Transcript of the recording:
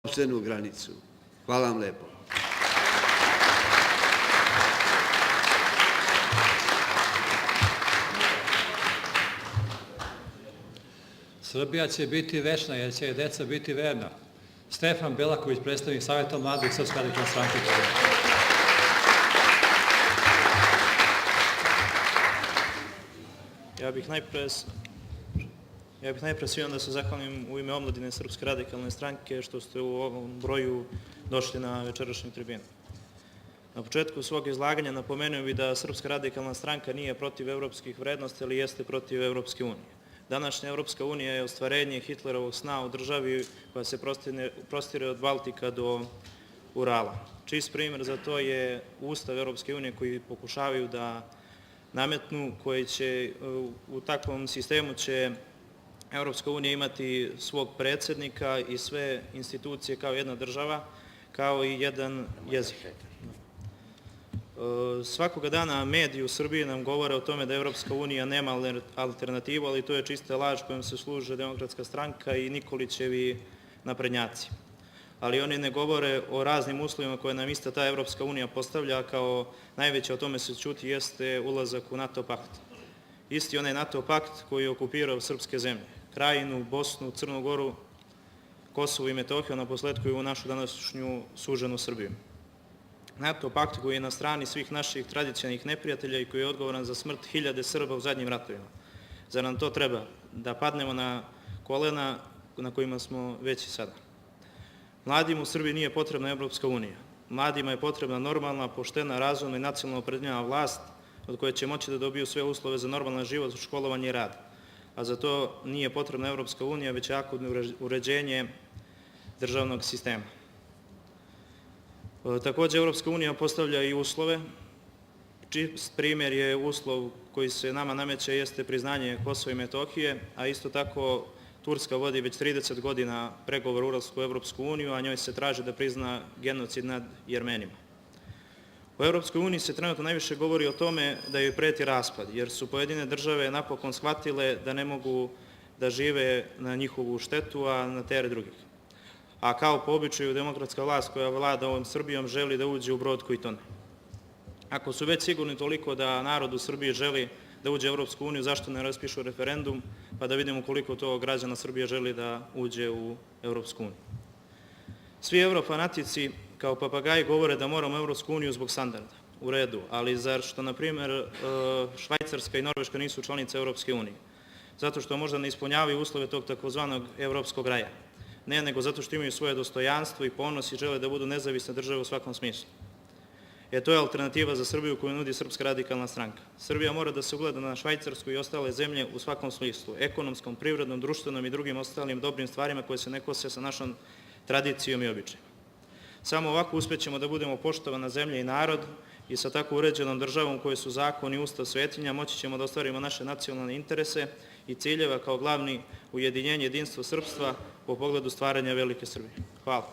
sopstvenu granicu. Hvala vam lepo. Srbija će biti večna jer će deca biti verna. Stefan Belaković, predstavnik Saveta mladih Srpske radikalne stranke. Ja bih najpre svima da se zahvalim u ime omladine Srpske radikalne stranke što ste u ovom broju došli na večerašnju tribinu. Na početku svog izlaganja napomenuo bih da Srpska radikalna stranka nije protiv evropskih vrednosti, ali jeste protiv Evropske unije. Današnja Evropska unija je ostvarenje Hitlerovog sna u državi koja se prostire od Baltika do Urala. Čist primjer za to je Ustav Evropske unije koji pokušavaju da nametnu, koji će, u takvom sistemu će Evropska unija imati svog predsjednika i sve institucije kao jedna država, kao i jedan jezik. Svakoga dana mediji u Srbiji nam govore o tome da Evropska unija nema alternativu, ali to je čista laž kojom se služe Demokratska stranka i Nikolićevi naprednjaci. Ali oni ne govore o raznim uslovima koje nam ista ta Evropska unija postavlja, kao najveće o tome se čuti jeste ulazak u NATO pakt. Isti onaj NATO pakt koji je okupirao srpske zemlje, Krajinu, Bosnu, Crnu Goru, Kosovo i Metohiju, a na posledku i u našu današnju suženu Srbiju. NATO pakt koji je na strani svih naših tradicionalnih neprijatelja i koji je odgovoran za smrt hiljade Srba u zadnjim ratovima. Zar nam to treba? Da padnemo na kolena na kojima smo već i sada. Mladima u Srbiji nije potrebna Evropska unija. Mladima je potrebna normalna, poštena, razumna i nacionalno opredeljena vlast od koje će moći da dobiju sve uslove za normalan život, školovanje i rad. A za to nije potrebna Evropska unija, već jako uređenje državnog sistema. Također, Evropska unija postavlja i uslove. Čist primjer je uslov koji se nama nameće jeste priznanje Kosova i Metohije, a isto tako Turska vodi već 30 godina pregovor o ulasku u Evropsku uniju, a njoj se traži da prizna genocid nad Jermenima. U Evropskoj uniji se trenutno najviše govori o tome da joj preti raspad, jer su pojedine države napokon shvatile da ne mogu da žive na njihovu štetu, a na teret drugih. A kao po običaju, demokratska vlast koja vlada ovom Srbijom želi da uđe u brod koji tone. Ako su već sigurni toliko da narod u Srbiji želi da uđe u Evropsku uniju, zašto ne raspišu referendum, pa da vidimo koliko to građana Srbije želi da uđe u Evropsku uniju. Svi eurofanatici kao papagaji govore da moramo u Evropsku uniju zbog standarda. U redu, ali zar što, na primjer, Švajcarska i Norveška nisu članice Evropske unije? Zato što možda ne ispunjavaju uslove tog takozvanog evropskog raja. Ne, nego zato što imaju svoje dostojanstvo i ponos i žele da budu nezavisne države u svakom smislu. To je alternativa za Srbiju koju nudi Srpska radikalna stranka. Srbija mora da se ugleda na Švajcarsku i ostale zemlje u svakom smislu, ekonomskom, privrednom, društvenom i drugim ostalim dobrim stvarima koje se ne kose sa našom tradicijom i običajima. Samo ovako uspećemo da budemo poštovana zemlja i narod i sa tako uređenom državom u kojoj su zakon i ustav svetinja moći ćemo da ostvarimo naše nacionalne interese i ciljeva kao glavni ujedinjenje jedinstvo srpstva po pogledu stvaranja velike Srbije. Hvala.